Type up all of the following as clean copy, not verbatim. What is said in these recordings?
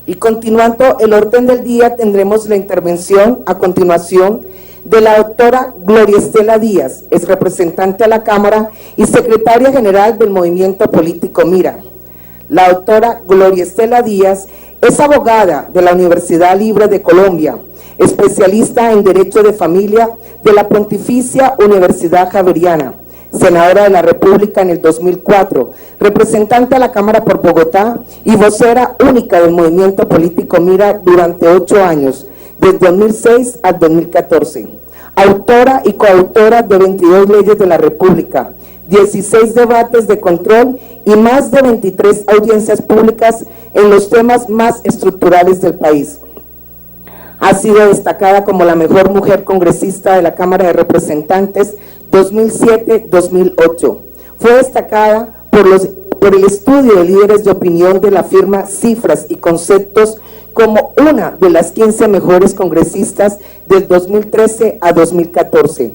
Y continuando el orden del día, tendremos la intervención a continuación de la doctora Gloria Estela Díaz, es representante a la Cámara y secretaria general del Movimiento Político Mira. La doctora Gloria Estela Díaz es abogada de la Universidad Libre de Colombia, especialista en Derecho de Familia de la Pontificia Universidad Javeriana, senadora de la República en el 2004, representante a la Cámara por Bogotá y vocera única del Movimiento Político Mira durante 8 años, desde 2006 al 2014. Autora y coautora de 22 leyes de la República, 16 debates de control y más de 23 audiencias públicas en los temas más estructurales del país. Ha sido destacada como la mejor mujer congresista de la Cámara de Representantes 2007-2008. Fue destacada por el estudio de líderes de opinión de la firma Cifras y Conceptos como una de las 15 mejores congresistas del 2013 a 2014.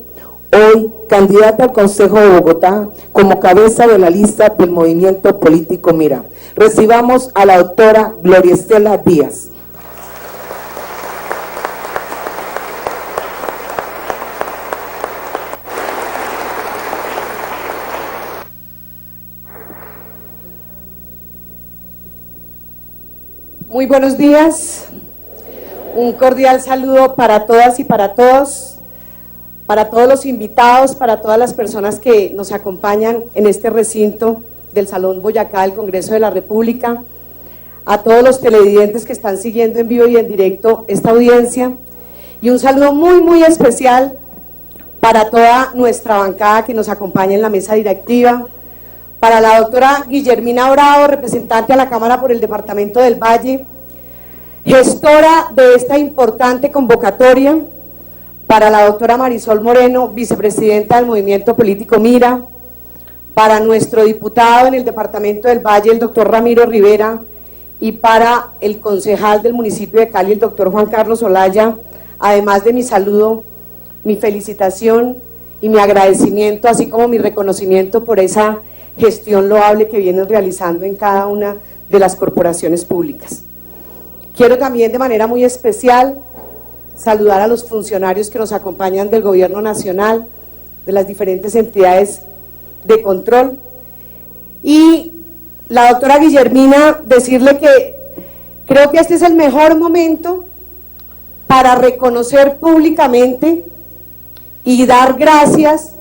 Hoy, candidata al Consejo de Bogotá como cabeza de la lista del Movimiento Político Mira. Recibamos a la doctora Gloria Estela Díaz. Muy buenos días, un cordial saludo para todas y para todos los invitados, para todas las personas que nos acompañan en este recinto del Salón Boyacá del Congreso de la República, a todos los televidentes que están siguiendo en vivo y en directo esta audiencia, y un saludo muy especial para toda nuestra bancada que nos acompaña en la mesa directiva, para la doctora Guillermina Bravo, representante a la Cámara por el Departamento del Valle, gestora de esta importante convocatoria, para la doctora Marisol Moreno, vicepresidenta del Movimiento Político Mira, para nuestro diputado en el Departamento del Valle, el doctor Ramiro Rivera, y para el concejal del municipio de Cali, el doctor Juan Carlos Olaya, además de mi saludo, mi felicitación y mi agradecimiento, así como mi reconocimiento por esa gestión loable que vienen realizando en cada una de las corporaciones públicas. Quiero también de manera muy especial saludar a los funcionarios que nos acompañan del Gobierno Nacional, de las diferentes entidades de control, y la doctora Guillermina, decirle que creo que este es el mejor momento para reconocer públicamente y dar gracias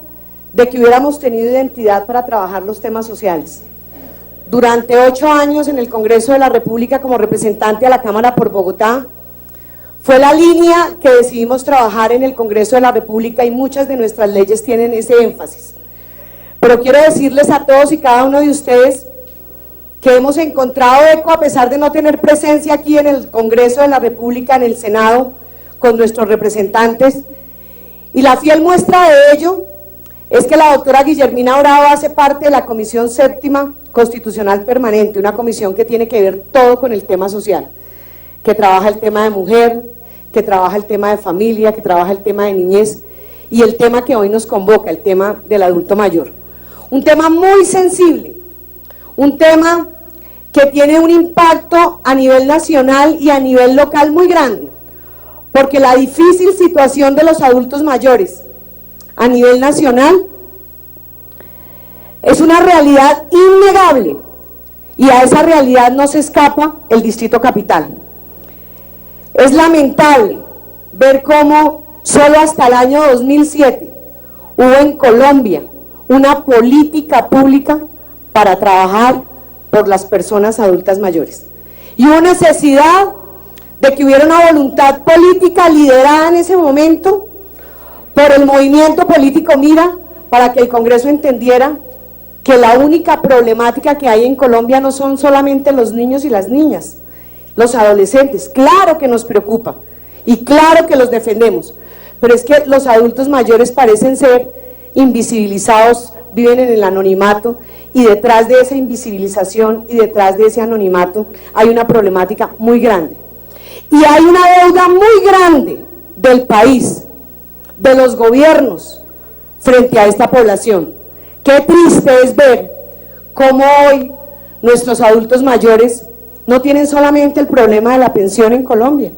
de que hubiéramos tenido identidad para trabajar los temas sociales. Durante 8 años en el Congreso de la República como representante a la Cámara por Bogotá, fue la línea que decidimos trabajar en el Congreso de la República y muchas de nuestras leyes tienen ese énfasis. Pero quiero decirles a todos y cada uno de ustedes que hemos encontrado eco a pesar de no tener presencia aquí en el Congreso de la República, en el Senado, con nuestros representantes, y la fiel muestra de ello es que la doctora Guillermina Bravo hace parte de la Comisión Séptima Constitucional Permanente, una comisión que tiene que ver todo con el tema social, que trabaja el tema de mujer, que trabaja el tema de familia, que trabaja el tema de niñez y el tema que hoy nos convoca, el tema del adulto mayor. Un tema muy sensible, un tema que tiene un impacto a nivel nacional y a nivel local muy grande, porque la difícil situación de los adultos mayores a nivel nacional es una realidad innegable y a esa realidad no se escapa el Distrito Capital. Es lamentable ver cómo solo hasta el año 2007 hubo en Colombia una política pública para trabajar por las personas adultas mayores. Y hubo necesidad de que hubiera una voluntad política liderada en ese momento por el Movimiento Político Mira, para que el Congreso entendiera que la única problemática que hay en Colombia no son solamente los niños y las niñas, los adolescentes, claro que nos preocupa y claro que los defendemos, pero es que los adultos mayores parecen ser invisibilizados, viven en el anonimato, y detrás de esa invisibilización y detrás de ese anonimato hay una problemática muy grande. Y hay una deuda muy grande del país, de los gobiernos, frente a esta población. Qué triste es ver cómo hoy nuestros adultos mayores no tienen solamente el problema de la pensión en Colombia.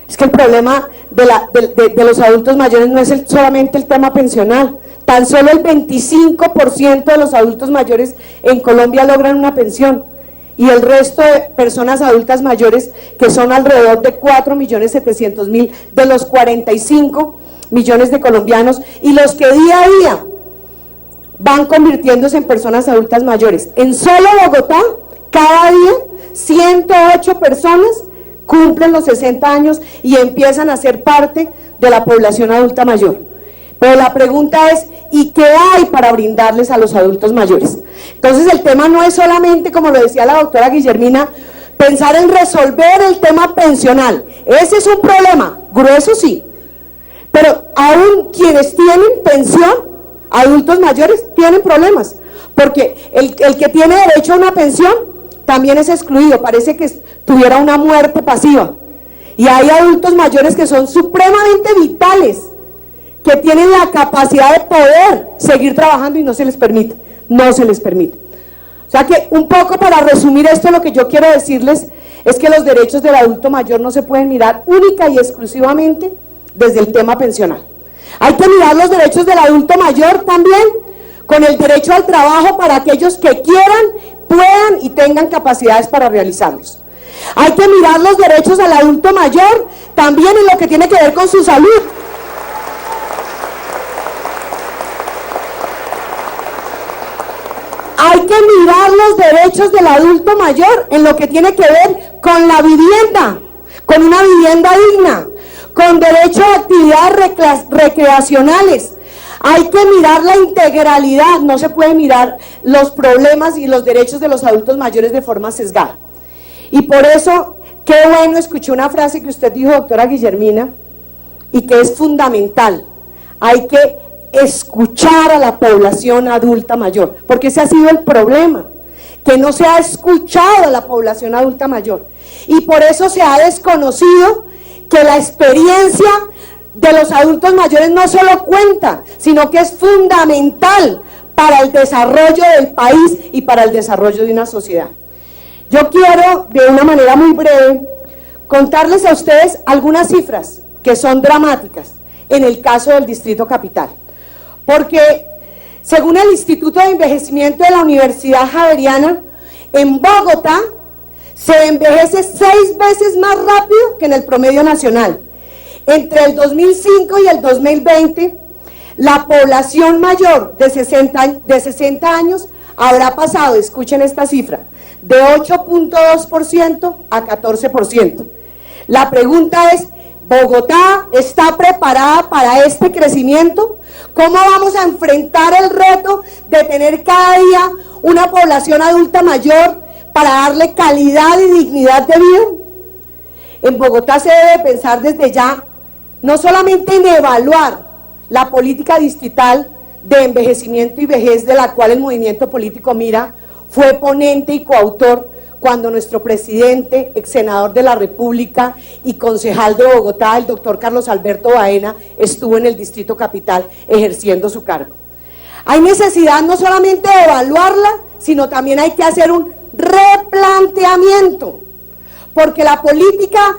Es que el problema de los adultos mayores no es solamente el tema pensional. Tan solo el 25% de los adultos mayores en Colombia logran una pensión. Y el resto de personas adultas mayores, que son alrededor de 4.700.000 de los 45 millones de colombianos, y los que día a día van convirtiéndose en personas adultas mayores. En solo Bogotá, cada día, 108 personas cumplen los 60 años y empiezan a ser parte de la población adulta mayor. Pero la pregunta es, ¿y qué hay para brindarles a los adultos mayores? Entonces el tema no es solamente, como lo decía la doctora Guillermina, pensar en resolver el tema pensional. Ese es un problema, grueso sí, pero aún quienes tienen pensión, adultos mayores, tienen problemas, porque el que tiene derecho a una pensión también es excluido, parece que tuviera una muerte pasiva. Y hay adultos mayores que son supremamente vitales, que tienen la capacidad de poder seguir trabajando y no se les permite, no se les permite. O sea que un poco para resumir esto, lo que yo quiero decirles es que los derechos del adulto mayor no se pueden mirar única y exclusivamente desde el tema pensional. Hay que mirar los derechos del adulto mayor también con el derecho al trabajo para aquellos que quieran, puedan y tengan capacidades para realizarlos. Hay que mirar los derechos al adulto mayor también en lo que tiene que ver con su salud. Hay que mirar los derechos del adulto mayor en lo que tiene que ver con la vivienda, con una vivienda digna, con derecho a actividades recreacionales. Hay que mirar la integralidad, no se puede mirar los problemas y los derechos de los adultos mayores de forma sesgada. Y por eso, qué bueno, escuché una frase que usted dijo, doctora Guillermina, y que es fundamental. Hay que escuchar a la población adulta mayor, porque ese ha sido el problema, que no se ha escuchado a la población adulta mayor. Y por eso se ha desconocido que la experiencia de los adultos mayores no solo cuenta, sino que es fundamental para el desarrollo del país y para el desarrollo de una sociedad. Yo quiero, de una manera muy breve, contarles a ustedes algunas cifras que son dramáticas en el caso del Distrito Capital. Porque, según el Instituto de Envejecimiento de la Universidad Javeriana, en Bogotá se envejece 6 veces más rápido que en el promedio nacional. Entre el 2005 y el 2020, la población mayor de 60 años habrá pasado, escuchen esta cifra, de 8.2% a 14%. La pregunta es, ¿Bogotá está preparada para este crecimiento? ¿Cómo vamos a enfrentar el reto de tener cada día una población adulta mayor para darle calidad y dignidad de vida? En Bogotá se debe pensar desde ya, no solamente en evaluar la política distrital de envejecimiento y vejez de la cual el movimiento político Mira fue ponente y coautor cuando nuestro presidente, ex senador de la República y concejal de Bogotá, el doctor Carlos Alberto Baena, estuvo en el Distrito Capital ejerciendo su cargo. Hay necesidad no solamente de evaluarla, sino también hay que hacer un replanteamiento, porque la política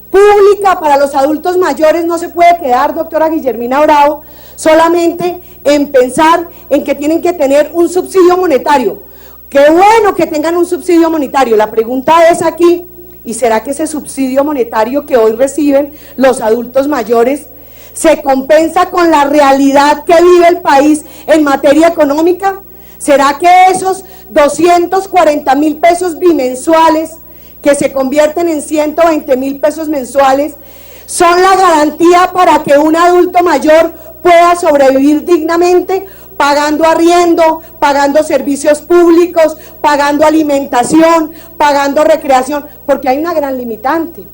pública para los adultos mayores no se puede quedar, doctora Guillermina Bravo, solamente en pensar en que tienen que tener un subsidio monetario. Qué bueno que tengan un subsidio monetario. La pregunta es aquí, ¿y será que ese subsidio monetario que hoy reciben los adultos mayores se compensa con la realidad que vive el país en materia económica? ¿Será que esos 240.000 pesos bimensuales que se convierten en 120.000 pesos mensuales son la garantía para que un adulto mayor pueda sobrevivir dignamente, pagando arriendo, pagando servicios públicos, pagando alimentación, pagando recreación? Porque hay una gran limitante.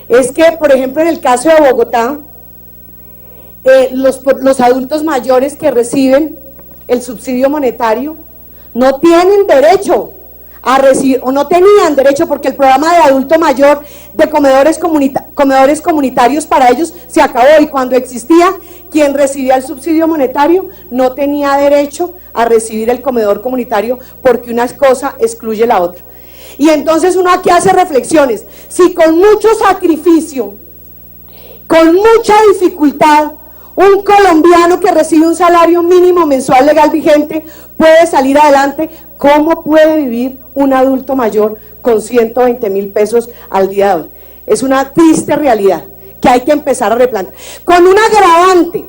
Es que, por ejemplo, en el caso de Bogotá, los adultos mayores que reciben el subsidio monetario no tienen derecho a recibir, o no tenían derecho, porque el programa de adulto mayor de comedores comunitarios para ellos se acabó, y cuando existía, quien recibía el subsidio monetario no tenía derecho a recibir el comedor comunitario, porque una cosa excluye la otra. Y entonces uno aquí hace reflexiones. Si con mucho sacrificio, con mucha dificultad, un colombiano que recibe un salario mínimo mensual legal vigente puede salir adelante, ¿cómo puede vivir un adulto mayor con 120.000 pesos al día de hoy? Es una triste realidad que hay que empezar a replantear. Con un agravante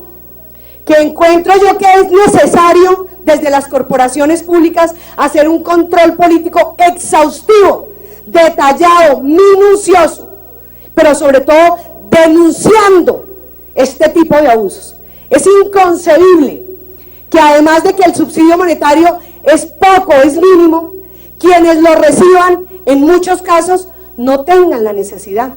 que encuentro yo que es necesario desde las corporaciones públicas hacer un control político exhaustivo, detallado, minucioso, pero sobre todo denunciando este tipo de abusos. Es inconcebible que además de que el subsidio monetario es poco, es mínimo, quienes lo reciban en muchos casos no tengan la necesidad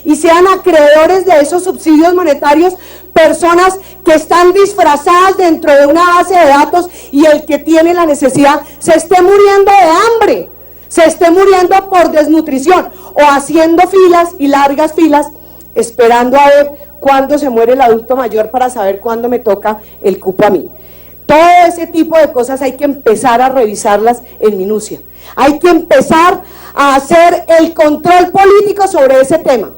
y sean acreedores de esos subsidios monetarios personas que están disfrazadas dentro de una base de datos y el que tiene la necesidad se esté muriendo de hambre, se esté muriendo por desnutrición o haciendo filas y largas filas esperando a ver cuándo se muere el adulto mayor para saber cuándo me toca el cupo a mí. Todo ese tipo de cosas hay que empezar a revisarlas en minucia. Hay que empezar a hacer el control político sobre ese tema,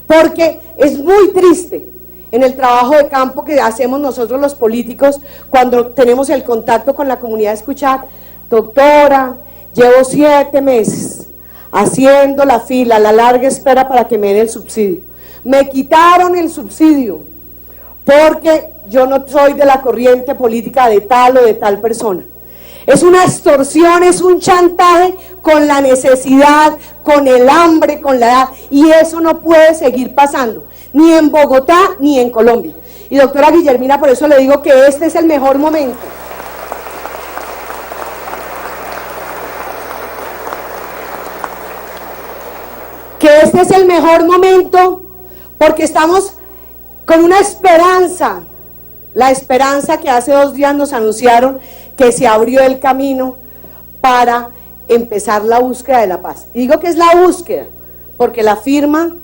porque es muy triste en el trabajo de campo que hacemos nosotros los políticos cuando tenemos el contacto con la comunidad, escuchar: doctora, llevo 7 meses haciendo la fila, la larga espera para que me den el subsidio. Me quitaron el subsidio porque yo no soy de la corriente política de tal o de tal persona. Es una extorsión, es un chantaje con la necesidad, con el hambre, con la edad, y eso no puede seguir pasando, ni en Bogotá ni en Colombia. Y doctora Guillermina, por eso le digo que este es el mejor momento. Que este es el mejor momento porque estamos con una esperanza, la esperanza que hace 2 días nos anunciaron que se abrió el camino para empezar la búsqueda de la paz. Y digo que es la búsqueda, porque la firma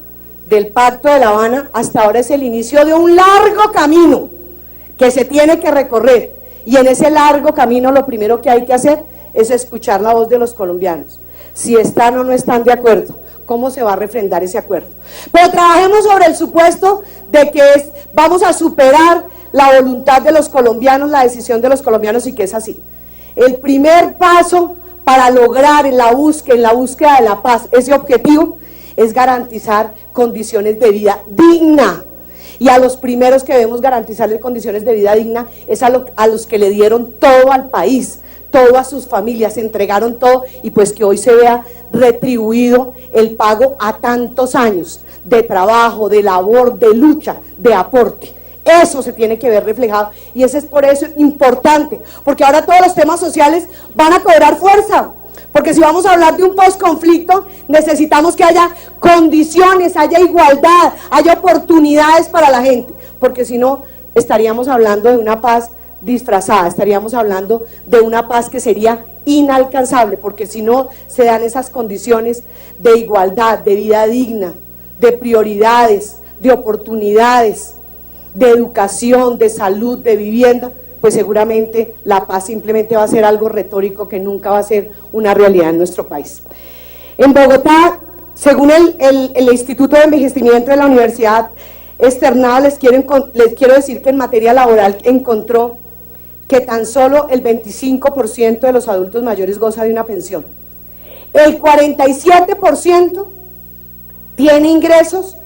del Pacto de La Habana hasta ahora es el inicio de un largo camino que se tiene que recorrer. Y en ese largo camino lo primero que hay que hacer es escuchar la voz de los colombianos. Si están o no están de acuerdo, ¿cómo se va a refrendar ese acuerdo? Pero trabajemos sobre el supuesto de que vamos a superar la voluntad de los colombianos, la decisión de los colombianos, y que es así. El primer paso para lograr en la búsqueda de la paz ese objetivo es garantizar condiciones de vida digna. Y a los primeros que debemos garantizarles condiciones de vida digna es a los que le dieron todo al país, todo a sus familias, entregaron todo, y pues que hoy se vea retribuido el pago a tantos años de trabajo, de labor, de lucha, de aporte. Eso se tiene que ver reflejado, y eso es por eso importante, porque ahora todos los temas sociales van a cobrar fuerza, porque si vamos a hablar de un posconflicto, necesitamos que haya condiciones, haya igualdad, haya oportunidades para la gente, porque si no, estaríamos hablando de una paz disfrazada, estaríamos hablando de una paz que sería inalcanzable, porque si no se dan esas condiciones de igualdad, de vida digna, de prioridades, de oportunidades, de educación, de salud, de vivienda, pues seguramente la paz simplemente va a ser algo retórico que nunca va a ser una realidad en nuestro país. En Bogotá, según el Instituto de Envejecimiento de la Universidad Externada, les quiero decir que en materia laboral encontró que tan solo el 25% de los adultos mayores goza de una pensión. El 47% tiene ingresos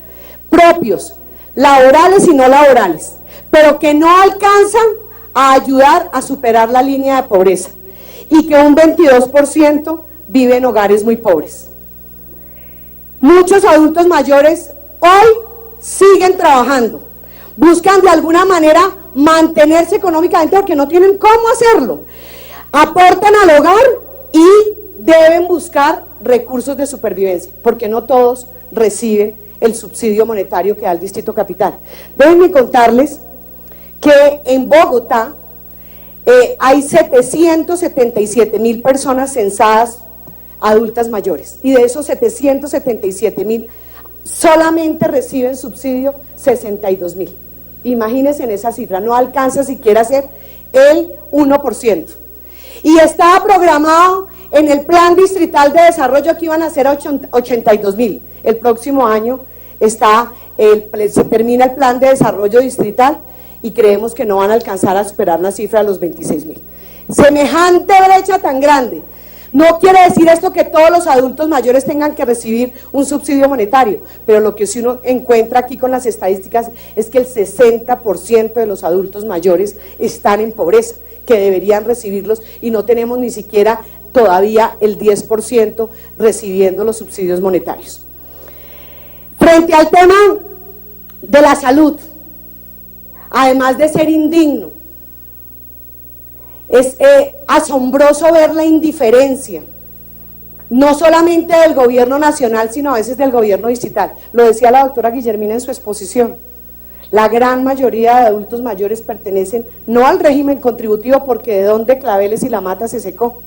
propios, laborales y no laborales, pero que no alcanzan a ayudar a superar la línea de pobreza, y que un 22% vive en hogares muy pobres. Muchos adultos mayores hoy siguen trabajando, buscan de alguna manera mantenerse económicamente porque no tienen cómo hacerlo, aportan al hogar y deben buscar recursos de supervivencia, porque no todos reciben el subsidio monetario que da el Distrito Capital. Déjenme contarles que en Bogotá hay 777.000 personas censadas adultas mayores, y de esos 777.000 solamente reciben subsidio 62.000. Imagínense en esa cifra, no alcanza siquiera a ser el 1%. Y estaba programado en el plan distrital de desarrollo que iban a ser 82.000. El próximo año se termina el plan de desarrollo distrital y creemos que no van a alcanzar a superar la cifra de los 26.000. Semejante brecha tan grande. No quiere decir esto que todos los adultos mayores tengan que recibir un subsidio monetario, pero lo que uno encuentra aquí con las estadísticas es que el 60% de los adultos mayores están en pobreza, que deberían recibirlos, y no tenemos ni siquiera todavía el 10% recibiendo los subsidios monetarios. Frente al tema de la salud, además de ser indigno, es asombroso ver la indiferencia, no solamente del gobierno nacional, sino a veces del gobierno distrital. Lo decía la doctora Guillermina en su exposición. La gran mayoría de adultos mayores pertenecen no al régimen contributivo, porque de donde Claveles y La Mata se secó,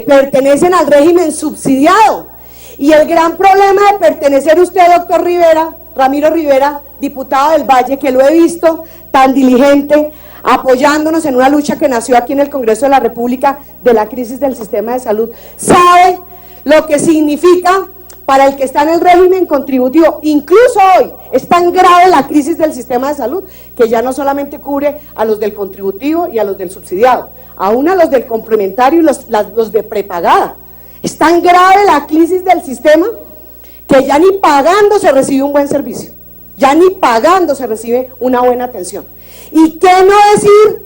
pertenecen al régimen subsidiado. Y el gran problema de pertenecer usted, doctor Rivera, Ramiro Rivera, diputado del Valle, que lo he visto tan diligente, apoyándonos en una lucha que nació aquí en el Congreso de la República de la crisis del sistema de salud, sabe lo que significa para el que está en el régimen contributivo. Incluso hoy es tan grave la crisis del sistema de salud que ya no solamente cubre a los del contributivo y a los del subsidiado, aún a los del complementario y los de prepagada. Es tan grave la crisis del sistema que ya ni pagando se recibe un buen servicio, ya ni pagando se recibe una buena atención. ¿Y qué no decir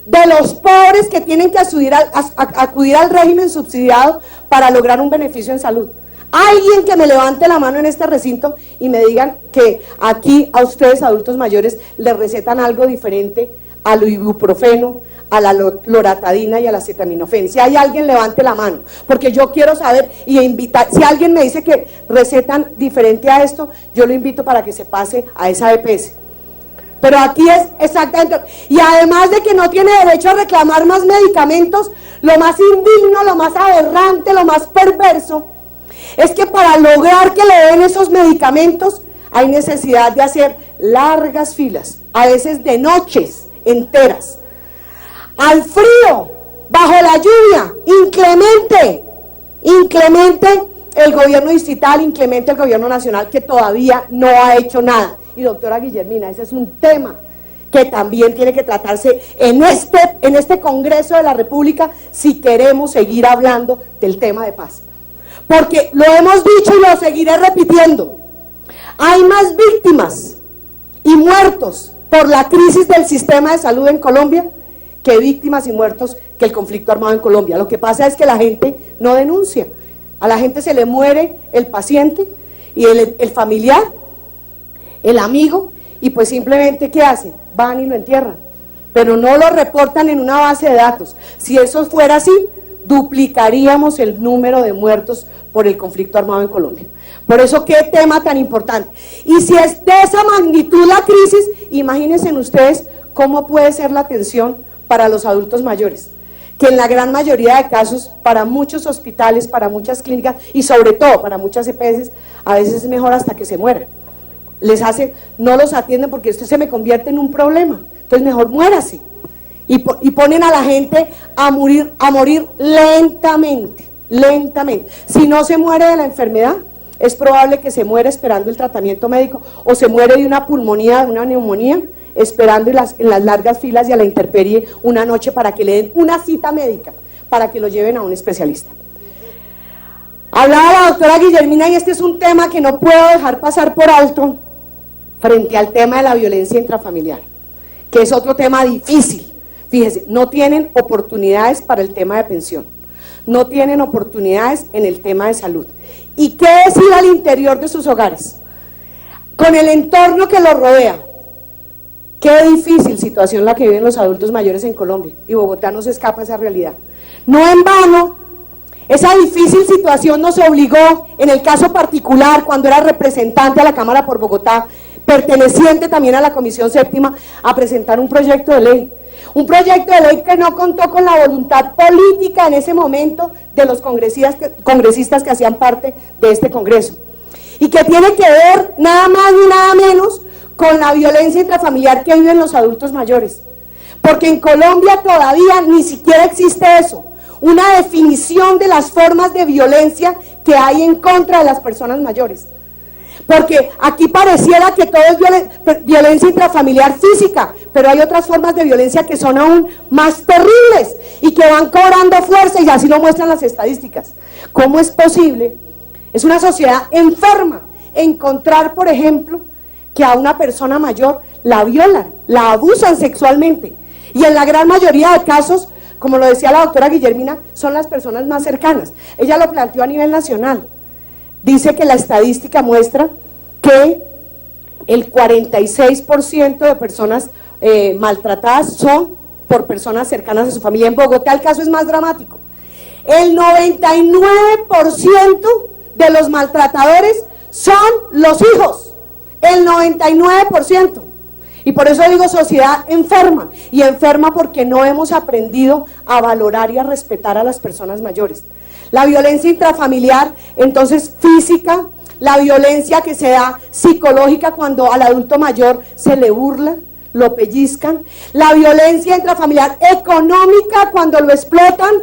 de los pobres que tienen que acudir al régimen subsidiado para lograr un beneficio en salud? Alguien que me levante la mano en este recinto y me digan que aquí a ustedes, adultos mayores, les recetan algo diferente al ibuprofeno, a la loratadina y a la acetaminofén. Si hay alguien, levante la mano, porque yo quiero saber y invitar. Si alguien me dice que recetan diferente a esto, yo lo invito para que se pase a esa EPS. Pero aquí es exactamente, y además de que no tiene derecho a reclamar más medicamentos, lo más indigno, lo más aberrante, lo más perverso, es que para lograr que le den esos medicamentos, hay necesidad de hacer largas filas, a veces de noches enteras, al frío, bajo la lluvia, inclemente el gobierno distrital, inclemente el gobierno nacional, que todavía no ha hecho nada. Y doctora Guillermina, ese es un tema que también tiene que tratarse en este Congreso de la República si queremos seguir hablando del tema de paz. Porque lo hemos dicho y lo seguiré repitiendo, hay más víctimas y muertos por la crisis del sistema de salud en Colombia que víctimas y muertos que el conflicto armado en Colombia. Lo que pasa es que la gente no denuncia, a la gente se le muere el paciente y el familiar, el amigo, y pues simplemente ¿qué hacen? Van y lo entierran, pero no lo reportan en una base de datos. Si eso fuera así, duplicaríamos el número de muertos por el conflicto armado en Colombia. Por eso, qué tema tan importante. Y si es de esa magnitud la crisis, imagínense ustedes cómo puede ser la atención para los adultos mayores, que en la gran mayoría de casos, para muchos hospitales, para muchas clínicas y sobre todo para muchas EPS, a veces es mejor hasta que se mueran. No los atienden porque esto se me convierte en un problema, entonces mejor muérase. Y ponen a la gente a morir lentamente. Si no se muere de la enfermedad, es probable que se muera esperando el tratamiento médico, o se muere de una pulmonía, de una neumonía, esperando en las largas filas y a la intemperie una noche para que le den una cita médica, para que lo lleven a un especialista. Hablaba la doctora Guillermina, y este es un tema que no puedo dejar pasar por alto, frente al tema de la violencia intrafamiliar, que es otro tema difícil. Fíjense, no tienen oportunidades para el tema de pensión, no tienen oportunidades en el tema de salud. ¿Y qué decir al interior de sus hogares? Con el entorno que los rodea. Qué difícil situación la que viven los adultos mayores en Colombia, y Bogotá no se escapa de esa realidad. No en vano, esa difícil situación nos obligó, en el caso particular, cuando era representante a la Cámara por Bogotá, perteneciente también a la Comisión Séptima, a presentar un proyecto de ley. Un proyecto de ley que no contó con la voluntad política en ese momento de los congresistas que hacían parte de este Congreso. Y que tiene que ver nada más ni nada menos con la violencia intrafamiliar que viven los adultos mayores. Porque en Colombia todavía ni siquiera existe eso. una definición de las formas de violencia que hay en contra de las personas mayores. Porque aquí pareciera que todo es violencia intrafamiliar física, pero hay otras formas de violencia que son aún más terribles y que van cobrando fuerza, y así lo muestran las estadísticas. ¿Cómo es posible? Es una sociedad enferma encontrar, por ejemplo, que a una persona mayor la violan, la abusan sexualmente, y en la gran mayoría de casos, como lo decía la doctora Guillermina, son las personas más cercanas. Ella lo planteó a nivel nacional. Dice que la estadística muestra que el 46% de personas maltratadas son por personas cercanas a su familia. En Bogotá el caso es más dramático. El 99% de los maltratadores son los hijos, el 99%. Y por eso digo sociedad enferma, y enferma porque no hemos aprendido a valorar y a respetar a las personas mayores. La violencia intrafamiliar, entonces física, la violencia que se da psicológica cuando al adulto mayor se le burla, lo pellizcan, la violencia intrafamiliar económica cuando lo explotan,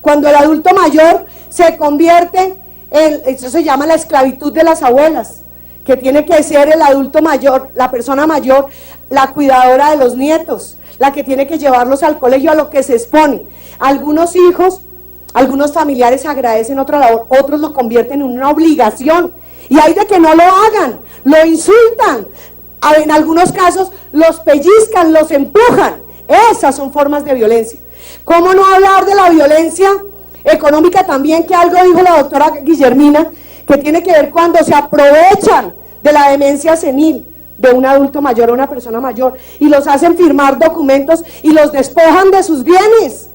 cuando el adulto mayor se convierte en, eso se llama la esclavitud de las abuelas, que tiene que ser el adulto mayor, la persona mayor, la cuidadora de los nietos, la que tiene que llevarlos al colegio, a lo que se expone. Algunos hijos, algunos familiares agradecen otra labor, otros lo convierten en una obligación, y hay de que no lo hagan, lo insultan, en algunos casos los pellizcan, los empujan. Esas son formas de violencia. ¿Cómo no hablar de la violencia económica también, que algo dijo la doctora Guillermina, que tiene que ver cuando se aprovechan de la demencia senil de un adulto mayor o una persona mayor y los hacen firmar documentos y los despojan de sus bienes,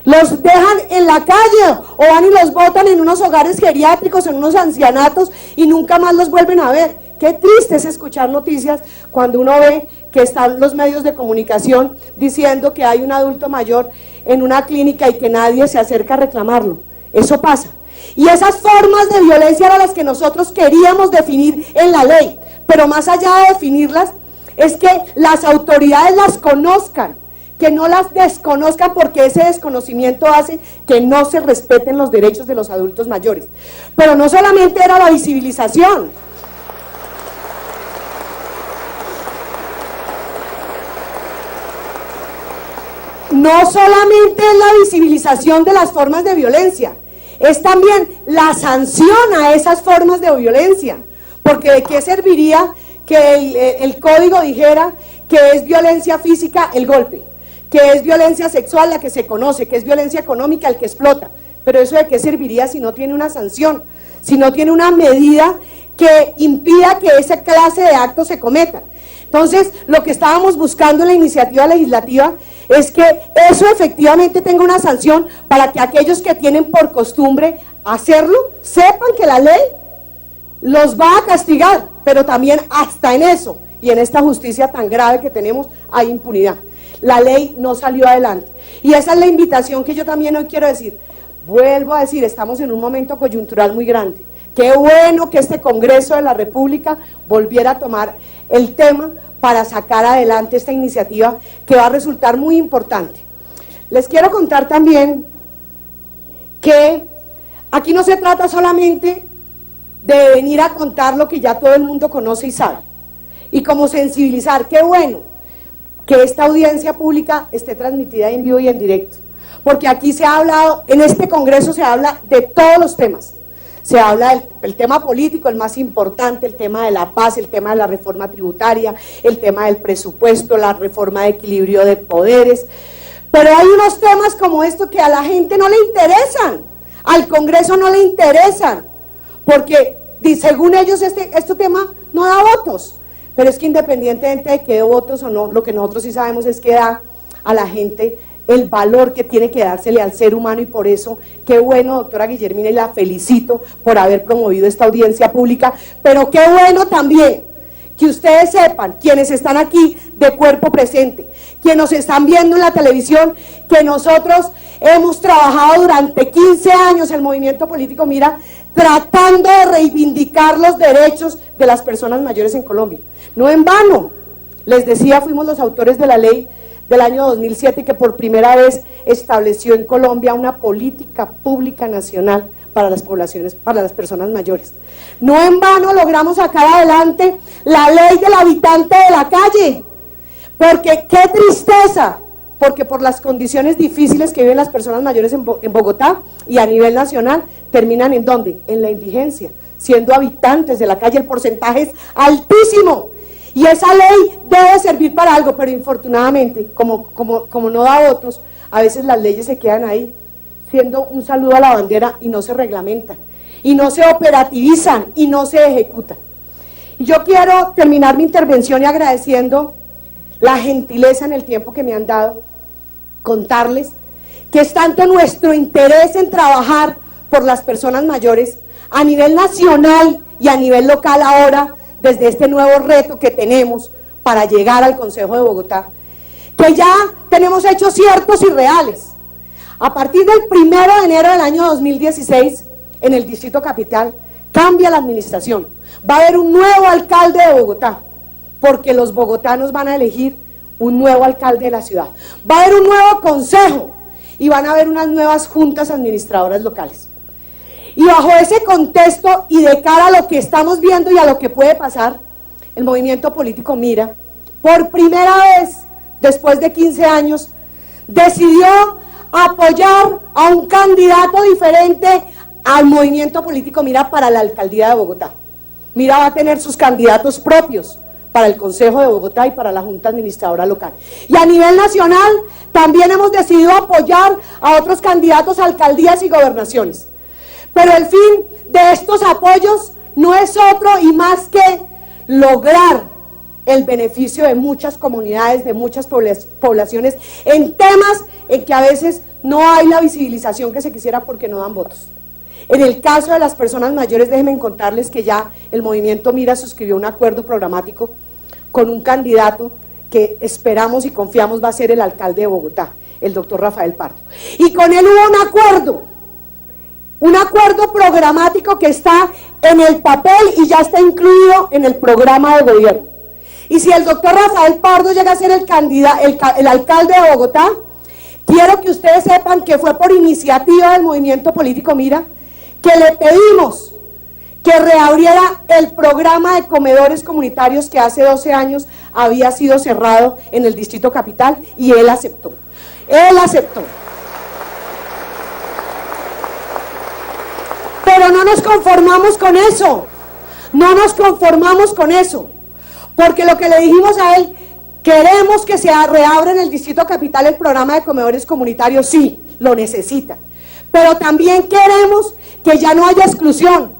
los dejan en la calle o van y los botan en unos hogares geriátricos, en unos ancianatos, y nunca más los vuelven a ver? Qué triste es escuchar noticias cuando uno ve que están los medios de comunicación diciendo que hay un adulto mayor en una clínica y que nadie se acerca a reclamarlo. Eso pasa. Y esas formas de violencia eran las que nosotros queríamos definir en la ley, pero más allá de definirlas, es que las autoridades las conozcan, que no las desconozcan, porque ese desconocimiento hace que no se respeten los derechos de los adultos mayores. Pero no solamente era la visibilización. No solamente es la visibilización de las formas de violencia, es también la sanción a esas formas de violencia, porque ¿de qué serviría que el código dijera que es violencia física el golpe, que es violencia sexual la que se conoce, que es violencia económica el que explota? Pero eso ¿de qué serviría si no tiene una sanción, si no tiene una medida que impida que esa clase de actos se cometan? Entonces, lo que estábamos buscando en la iniciativa legislativa es que eso efectivamente tenga una sanción, para que aquellos que tienen por costumbre hacerlo, sepan que la ley los va a castigar, pero también hasta en eso, y en esta justicia tan grave que tenemos, hay impunidad. La ley no salió adelante, y esa es la invitación que yo también hoy quiero decir. Vuelvo a decir, estamos en un momento coyuntural muy grande. Qué bueno que este Congreso de la República volviera a tomar el tema para sacar adelante esta iniciativa, que va a resultar muy importante. Les quiero contar también que aquí no se trata solamente de venir a contar lo que ya todo el mundo conoce y sabe, y como sensibilizar. Qué bueno que esta audiencia pública esté transmitida en vivo y en directo, porque aquí se ha hablado, en este Congreso se habla de todos los temas. Se habla del tema político, el más importante, el tema de la paz, el tema de la reforma tributaria, el tema del presupuesto, la reforma de equilibrio de poderes. Pero hay unos temas como esto que a la gente no le interesan, al Congreso no le interesan, porque según ellos este tema no da votos. Pero es que independientemente de que dé votos o no, lo que nosotros sí sabemos es que da a la gente el valor que tiene que dársele al ser humano, y por eso, qué bueno, doctora Guillermina, y la felicito por haber promovido esta audiencia pública, pero qué bueno también que ustedes sepan, quienes están aquí de cuerpo presente, quienes nos están viendo en la televisión, que nosotros hemos trabajado durante 15 años, el movimiento político Mira, tratando de reivindicar los derechos de las personas mayores en Colombia. No en vano, les decía, fuimos los autores de la ley del año 2007, que por primera vez estableció en Colombia una política pública nacional para las poblaciones, para las personas mayores. No en vano logramos sacar adelante la ley del habitante de la calle, porque qué tristeza, porque por las condiciones difíciles que viven las personas mayores en Bogotá y a nivel nacional, terminan ¿en dónde? En la indigencia, siendo habitantes de la calle. El porcentaje es altísimo, y esa ley debe servir para algo, pero infortunadamente, como no da votos, a veces las leyes se quedan ahí, siendo un saludo a la bandera, y no se reglamentan, y no se operativizan, y no se ejecutan. Y yo quiero terminar mi intervención y agradeciendo la gentileza en el tiempo que me han dado, contarles que es tanto nuestro interés en trabajar por las personas mayores a nivel nacional y a nivel local ahora, desde este nuevo reto que tenemos para llegar al Consejo de Bogotá, que ya tenemos hechos ciertos y reales. A partir del 1 de enero del año 2016, en el Distrito Capital, cambia la administración. Va a haber un nuevo alcalde de Bogotá, porque los bogotanos van a elegir un nuevo alcalde de la ciudad. Va a haber un nuevo consejo y van a haber unas nuevas juntas administradoras locales. Y bajo ese contexto y de cara a lo que estamos viendo y a lo que puede pasar, el movimiento político Mira, por primera vez después de 15 años, decidió apoyar a un candidato diferente al movimiento político Mira para la alcaldía de Bogotá. Mira va a tener sus candidatos propios para el Consejo de Bogotá y para la Junta Administradora Local. Y a nivel nacional también hemos decidido apoyar a otros candidatos a alcaldías y gobernaciones. Pero el fin de estos apoyos no es otro y más que lograr el beneficio de muchas comunidades, de muchas poblaciones, en temas en que a veces no hay la visibilización que se quisiera porque no dan votos. En el caso de las personas mayores, déjenme contarles que ya el movimiento Mira suscribió un acuerdo programático con un candidato que esperamos y confiamos va a ser el alcalde de Bogotá, el doctor Rafael Pardo. Y con él hubo un acuerdo programático que está en el papel y ya está incluido en el programa de gobierno. Y si el doctor Rafael Pardo llega a ser el alcalde de Bogotá, quiero que ustedes sepan que fue por iniciativa del movimiento político Mira, que le pedimos que reabriera el programa de comedores comunitarios que hace 12 años había sido cerrado en el Distrito Capital, y él aceptó. Él aceptó. Pero no nos conformamos con eso, no nos conformamos con eso, porque lo que le dijimos a él, queremos que se reabra en el Distrito Capital el programa de comedores comunitarios, sí, lo necesita, pero también queremos que ya no haya exclusión,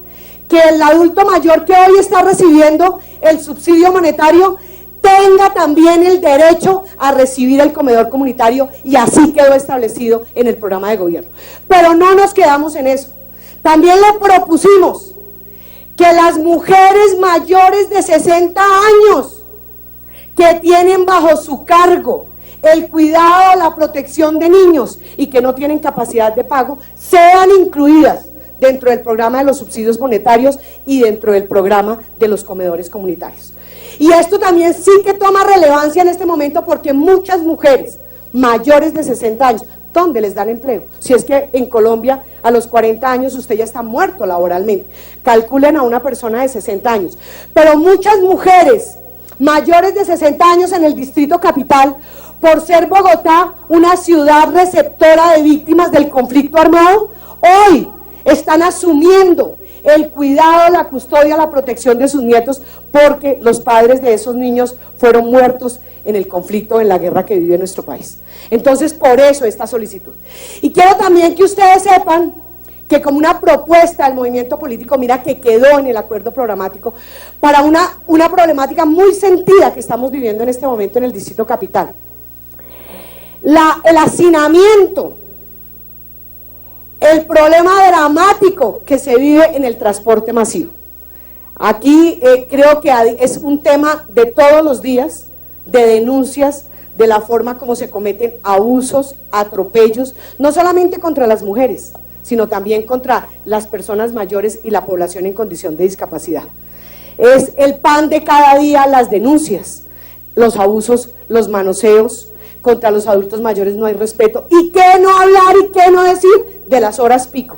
que el adulto mayor que hoy está recibiendo el subsidio monetario tenga también el derecho a recibir el comedor comunitario, y así quedó establecido en el programa de gobierno. Pero no nos quedamos en eso, también le propusimos que las mujeres mayores de 60 años que tienen bajo su cargo el cuidado, la protección de niños y que no tienen capacidad de pago, sean incluidas dentro del programa de los subsidios monetarios y dentro del programa de los comedores comunitarios. Y esto también sí que toma relevancia en este momento, porque muchas mujeres mayores de 60 años, ¿dónde les dan empleo? Si es que en Colombia a los 40 años usted ya está muerto laboralmente, calculen a una persona de 60 años, pero muchas mujeres mayores de 60 años en el Distrito Capital, por ser Bogotá una ciudad receptora de víctimas del conflicto armado, hoy están asumiendo el cuidado, la custodia, la protección de sus nietos, porque los padres de esos niños fueron muertos en el conflicto, en la guerra que vive nuestro país. Entonces, por eso esta solicitud. Y quiero también que ustedes sepan que como una propuesta del movimiento político Mira, que quedó en el acuerdo programático, para una problemática muy sentida que estamos viviendo en este momento en el Distrito Capital, el hacinamiento, el problema dramático que se vive en el transporte masivo. Aquí creo que es un tema de todos los días, de denuncias, de la forma como se cometen abusos, atropellos, no solamente contra las mujeres, sino también contra las personas mayores y la población en condición de discapacidad. Es el pan de cada día las denuncias, los abusos, los manoseos, contra los adultos mayores no hay respeto. ¿Y qué no hablar y qué no decir de las horas pico?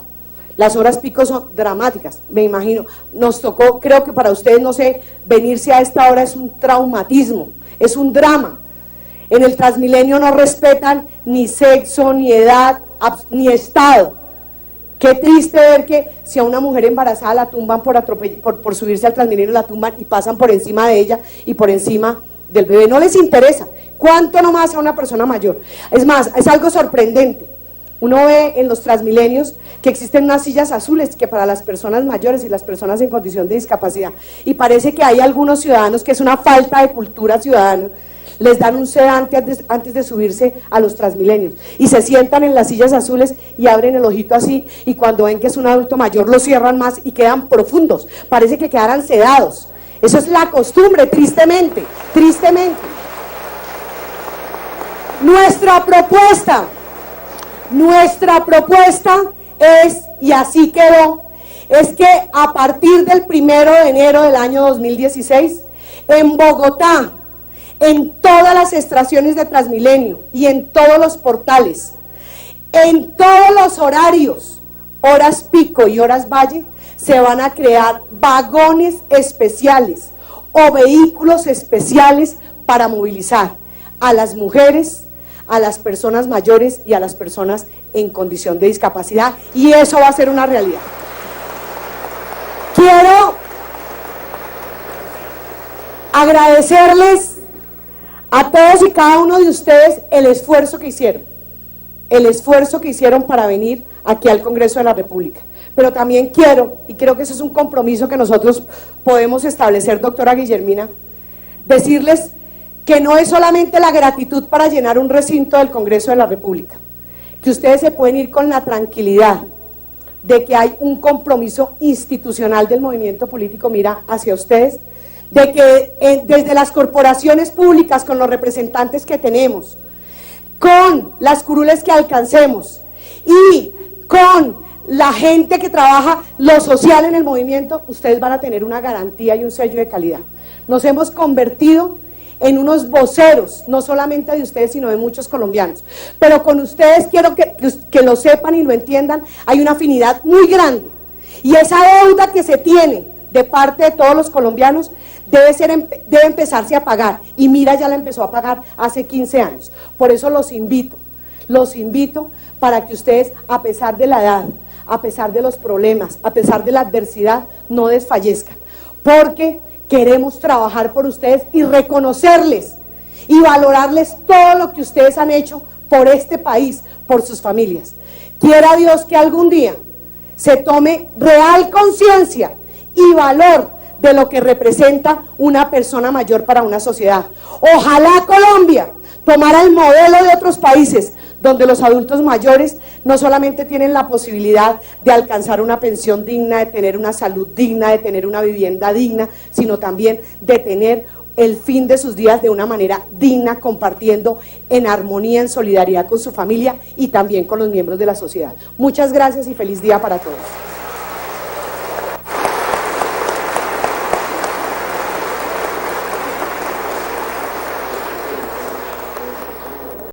Las horas pico son dramáticas, me imagino. Nos tocó, creo que para ustedes, no sé, venirse a esta hora es un traumatismo, es un drama. En el Transmilenio no respetan ni sexo, ni edad, ni estado. Qué triste ver que si a una mujer embarazada la tumban por subirse al Transmilenio, la tumban y pasan por encima de ella y por encima del bebé. No les interesa. ¿Cuánto nomás a una persona mayor? Es más, es algo sorprendente. Uno ve en los Transmilenios que existen unas sillas azules que para las personas mayores y las personas en condición de discapacidad. Y parece que hay algunos ciudadanos, que es una falta de cultura ciudadana, les dan un sedante antes de subirse a los Transmilenios. Y se sientan en las sillas azules y abren el ojito así, y cuando ven que es un adulto mayor lo cierran más y quedan profundos. Parece que quedaran sedados. Eso es la costumbre, tristemente, tristemente. Nuestra propuesta es, y así quedó, es que a partir del 1 de enero del año 2016, en Bogotá, en todas las estaciones de Transmilenio y en todos los portales, en todos los horarios, horas pico y horas valle, se van a crear vagones especiales o vehículos especiales para movilizar a las mujeres, a las personas mayores y a las personas en condición de discapacidad, y eso va a ser una realidad. Quiero agradecerles a todos y cada uno de ustedes el esfuerzo que hicieron para venir aquí al Congreso de la República. Pero también quiero, y creo que ese es un compromiso que nosotros podemos establecer, doctora Guillermina, decirles que no es solamente la gratitud para llenar un recinto del Congreso de la República, que ustedes se pueden ir con la tranquilidad de que hay un compromiso institucional del movimiento político, mira, hacia ustedes, de que desde las corporaciones públicas, con los representantes que tenemos, con las curules que alcancemos y con la gente que trabaja lo social en el movimiento, ustedes van a tener una garantía y un sello de calidad. Nos hemos convertido en unos voceros, no solamente de ustedes, sino de muchos colombianos. Pero con ustedes quiero que lo sepan y lo entiendan, hay una afinidad muy grande. Y esa deuda que se tiene de parte de todos los colombianos debe empezarse a pagar. Y mira, ya la empezó a pagar hace 15 años. Por eso los invito para que ustedes, a pesar de la edad, a pesar de los problemas, a pesar de la adversidad, no desfallezcan. Porque queremos trabajar por ustedes y reconocerles y valorarles todo lo que ustedes han hecho por este país, por sus familias. Quiera Dios que algún día se tome real conciencia y valor de lo que representa una persona mayor para una sociedad. Ojalá Colombia tomara el modelo de otros países donde los adultos mayores no solamente tienen la posibilidad de alcanzar una pensión digna, de tener una salud digna, de tener una vivienda digna, sino también de tener el fin de sus días de una manera digna, compartiendo en armonía, en solidaridad con su familia y también con los miembros de la sociedad. Muchas gracias y feliz día para todos.